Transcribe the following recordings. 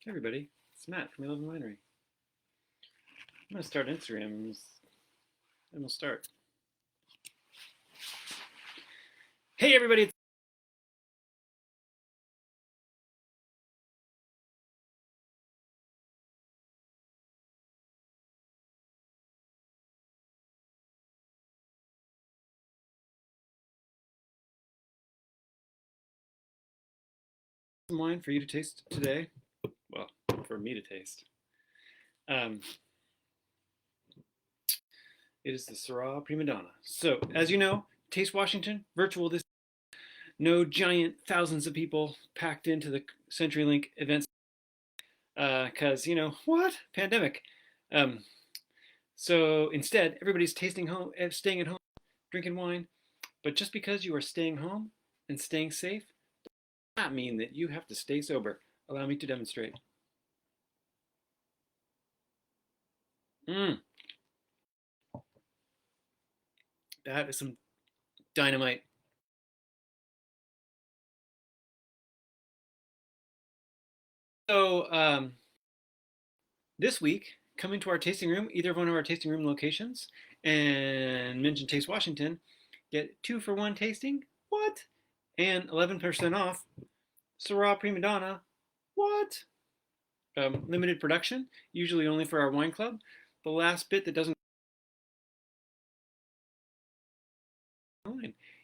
Hey everybody, it's Matt from 11 Winery. I'm going to start Instagram and we'll start. Hey everybody, it's some wine for you to taste today. Well, for me to taste. Um, it is the Syrah Prima Donna. So, as you know, Taste Washington, virtual this. No giant thousands of people packed into the CenturyLink events because, what? Pandemic. Um, so instead, everybody's tasting home, staying at home, drinking wine. But just because you are staying home and staying safe, does not mean that you have to stay sober. Allow me to demonstrate. That is some dynamite. So this week, come into our tasting room, either of one of our tasting room locations, and mention Taste Washington. Get 2 for 1 tasting. What? And 11% off. Syrah Prima Donna. What? Limited production, usually only for our wine club. The last bit that doesn't.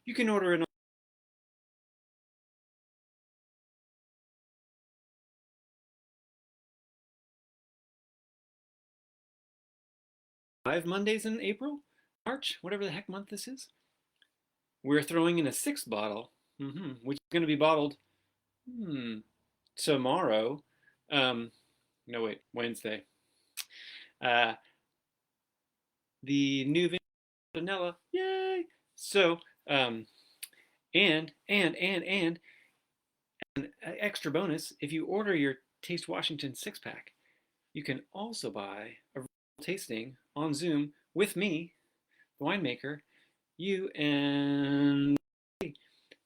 You can order it 5 Mondays in April, March, whatever the heck month this is. We're throwing in a 6th bottle, which is going to be bottled tomorrow. No, wait, Wednesday. The new vanilla, yay! So, and an extra bonus, if you order your Taste Washington 6-pack, you can also buy a tasting on Zoom with me, the winemaker, you, and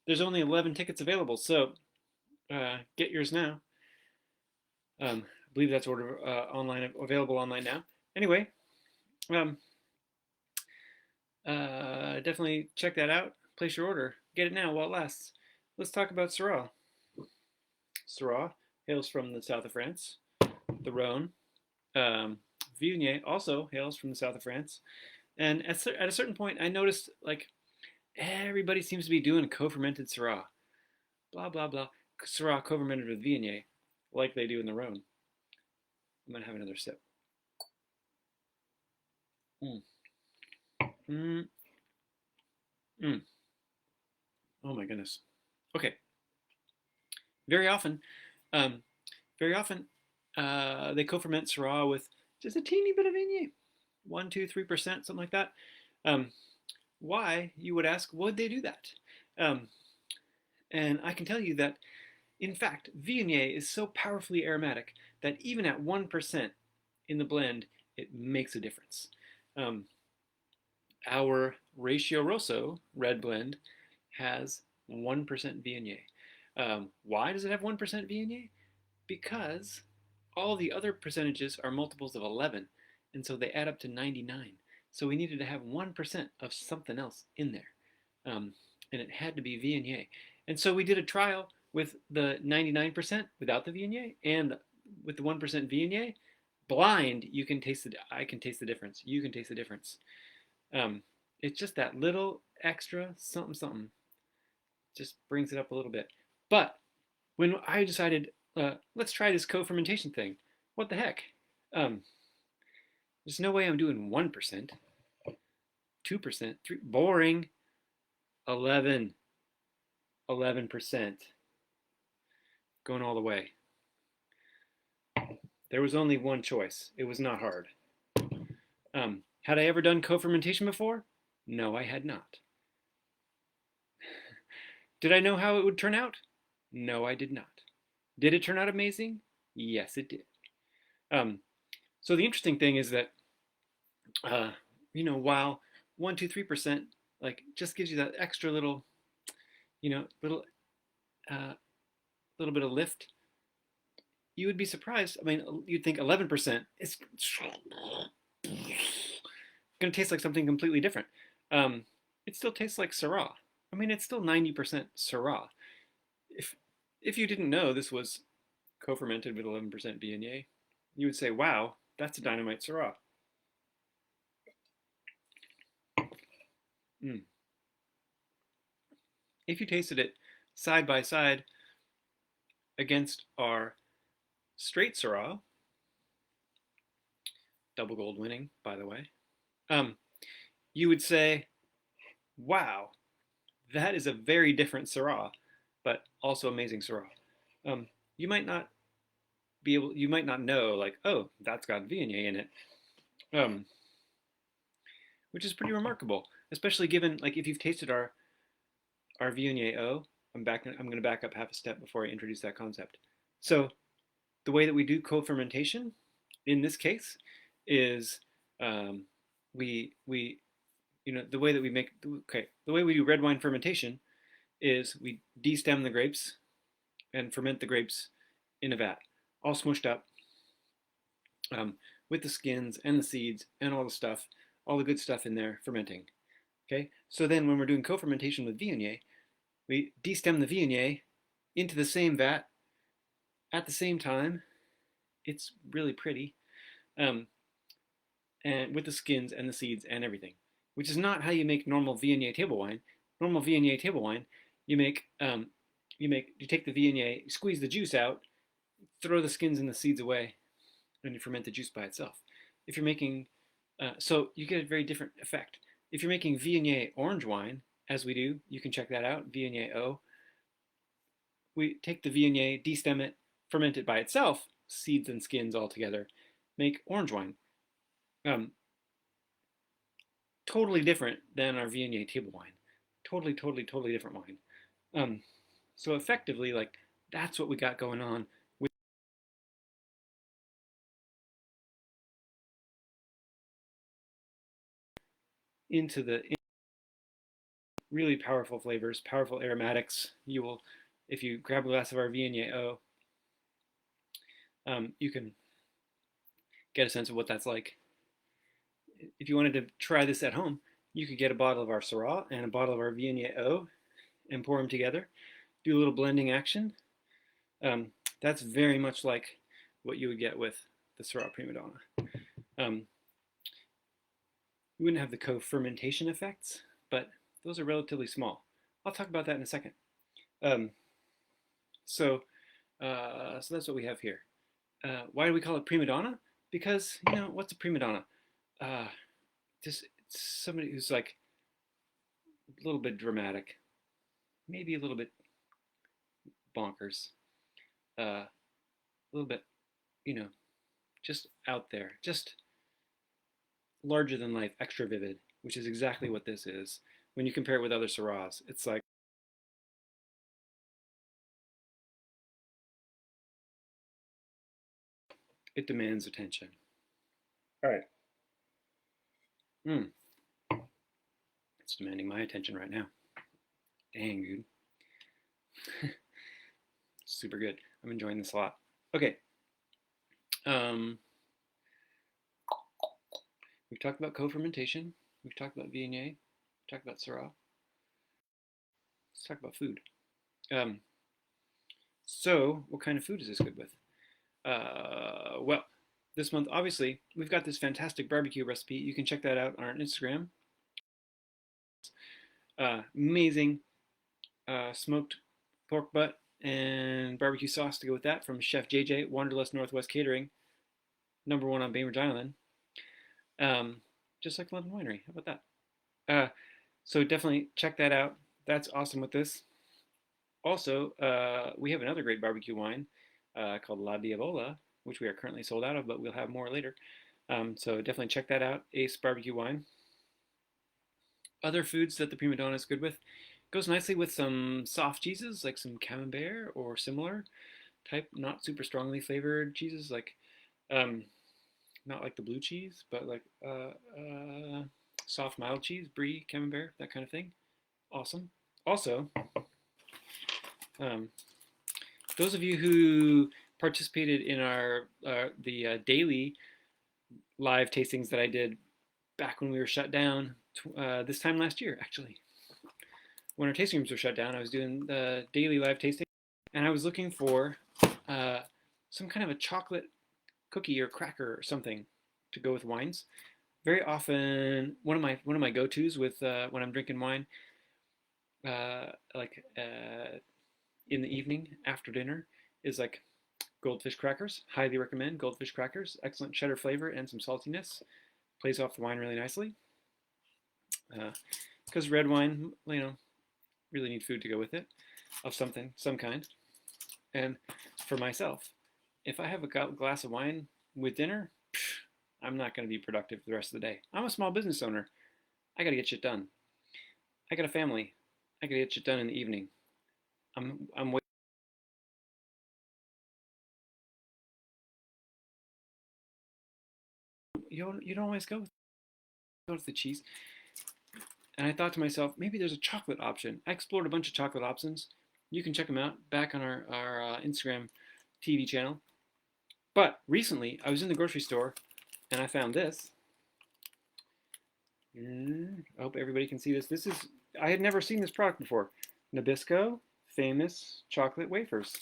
there's only 11 tickets available, so get yours now. I believe that's available online now. Anyway, definitely check that out. Place your order. Get it now while it lasts. Let's talk about Syrah. Syrah hails from the south of France, the Rhone. Viognier also hails from the south of France. And at a certain point, I noticed like everybody seems to be doing co-fermented Syrah. Blah, blah, blah. Syrah co-fermented with Viognier, like they do in the Rhone. I'm going to have another sip. Oh my goodness. Okay. Very often, they co-ferment Syrah with just a teeny bit of Viognier, 1, 2, 3%, something like that. Why, you would ask, would they do that? And I can tell you that, in fact, Viognier is so powerfully aromatic that even at 1% in the blend, it makes a difference. Our Ratio Rosso red blend has 1% Viognier. Why does it have 1% Viognier? Because all the other percentages are multiples of 11, and so they add up to 99. So we needed to have 1% of something else in there, and it had to be Viognier. And so we did a trial with the 99% without the Viognier and with the 1% Viognier. Blind, you can taste it. I can taste the difference. You can taste the difference. It's just that little extra something something just brings it up a little bit. But when I decided, let's try this co-fermentation thing, what the heck? There's no way I'm doing 1%, 2%, 3, boring, 11%, going all the way. There was only one choice. It was not hard. Had I ever done co-fermentation before? No, I had not. Did I know how it would turn out? No, I did not. Did it turn out amazing? Yes, it did. So the interesting thing is that, while 1, 2, 3% like just gives you that extra little, little bit of lift, you would be surprised. I mean, you'd think 11% is going to taste like something completely different. It still tastes like Syrah. I mean, it's still 90% Syrah. If if you didn't know this was co-fermented with 11% Viognier, you would say, "Wow, that's a dynamite Syrah." Mm. If you tasted it side by side against our straight Syrah, double gold winning, by the way, um, you would say, "Wow, that is a very different Syrah, but also amazing Syrah." You might not you might not know, like, oh, that's got Viognier in it, um, which is pretty remarkable, especially given, like, if you've tasted our Viognier O. I'm going to back up half a step before I introduce that concept. So the way that we do co-fermentation in this case is um, we the way that we make the way we do red wine fermentation is we destem the grapes and ferment the grapes in a vat, all smushed up, with the skins and the seeds and all the stuff, all the good stuff in there fermenting. Okay, so then when we're doing co-fermentation with Viognier, we destem the Viognier into the same vat at the same time. It's really pretty, um, and with the skins and the seeds and everything, which is not how you make normal Viognier table wine. Normal Viognier table wine, you take the Viognier, you squeeze the juice out, throw the skins and the seeds away, and you ferment the juice by itself. If you're making, so you get a very different effect. If you're making Viognier orange wine, as we do, you can check that out, Viognier O. We take the Viognier, destem it, ferment it by itself, seeds and skins all together, make orange wine. Totally different than our Viognier table wine. Totally, totally, totally different wine. So effectively, like, that's what we got going on with into the really powerful flavors, powerful aromatics. You will, if you grab a glass of our Viognier O, you can get a sense of what that's like. If you wanted to try this at home, you could get a bottle of our Syrah and a bottle of our Viognier O and pour them together, do a little blending action. That's very much like what you would get with the Syrah Prima Donna. You wouldn't have the co-fermentation effects, but those are relatively small. I'll talk about that in a second. So that's what we have here. Why do we call it Prima Donna? Because, what's a Prima Donna? Just somebody who's like a little bit dramatic, maybe a little bit bonkers, a little bit, just out there, just larger than life, extra vivid, which is exactly what this is. When you compare it with other Syrahs, it's like it demands attention. All right. It's demanding my attention right now. Dang, dude. Super good. I'm enjoying this a lot. Okay. We've talked about co-fermentation. We've talked about Viognier. We've talked about Syrah. Let's talk about food. So what kind of food is this good with? Well, this month, obviously, we've got this fantastic barbecue recipe. You can check that out on our Instagram. Amazing smoked pork butt and barbecue sauce to go with that from Chef JJ, Wanderlust Northwest Catering, #1 on Bainbridge Island. Just like London Winery. How about that? So definitely check that out. That's awesome with this. Also, we have another great barbecue wine called La Diavola, which we are currently sold out of, but we'll have more later. So definitely check that out, Ace Barbecue Wine. Other foods that the Prima Donna is good with. Goes nicely with some soft cheeses, like some camembert or similar type, not super strongly flavored cheeses, like not like the blue cheese, but like soft mild cheese, brie, camembert, that kind of thing. Awesome. Also, those of you who participated in the daily live tastings that I did back when we were shut down this time last year, actually. When our tasting rooms were shut down, I was doing the daily live tasting, and I was looking for some kind of a chocolate cookie or cracker or something to go with wines. Very often, one of my go-tos with when I'm drinking wine, in the evening after dinner, is like goldfish crackers. Highly recommend goldfish crackers. Excellent cheddar flavor and some saltiness. Plays off the wine really nicely. Because red wine, really need food to go with it, of some kind. And for myself, if I have a glass of wine with dinner, I'm not going to be productive the rest of the day. I'm a small business owner. I got to get shit done. I got a family. I got to get shit done in the evening. I'm you don't always go to the cheese. And I thought to myself, maybe there's a chocolate option. I explored a bunch of chocolate options. You can check them out back on our Instagram TV channel. But recently, I was in the grocery store and I found this. I hope everybody can see this. I had never seen this product before. Nabisco Famous Chocolate Wafers.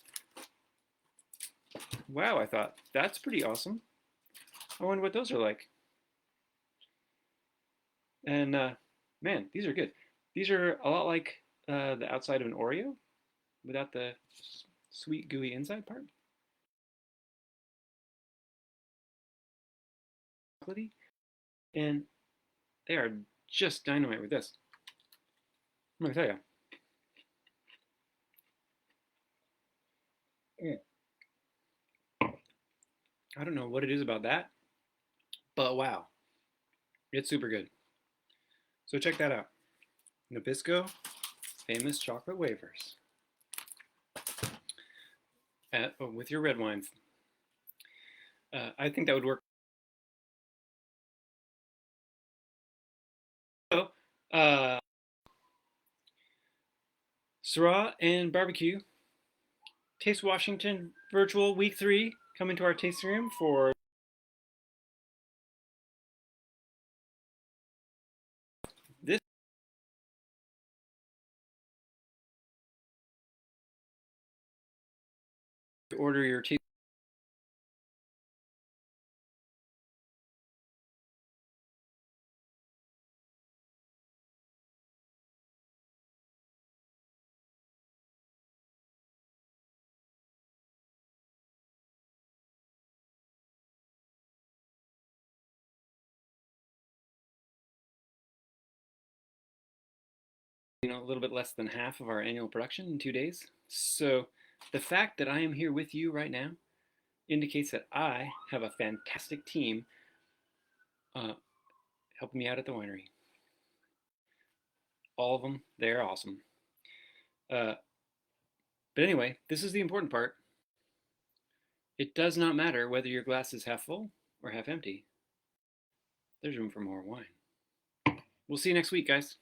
Wow, I thought, that's pretty awesome. I wonder what those are like. And man, these are good. These are a lot like the outside of an Oreo, without the sweet, gooey inside part. And they are just dynamite with this. I'm gonna tell you. I don't know what it is about that, but wow, it's super good. So check that out. Nabisco Famous Chocolate Wafers. With your red wines. I think that would work. So, Syrah and Barbecue. Taste Washington Virtual Week 3. Come into our tasting room for this. Order your tasting. A little bit less than half of our annual production in 2 days. So the fact that I am here with you right now indicates that I have a fantastic team helping me out at the winery. All of them, they're awesome. But anyway, this is the important part. It does not matter whether your glass is half full or half empty. There's room for more wine. We'll see you next week, guys.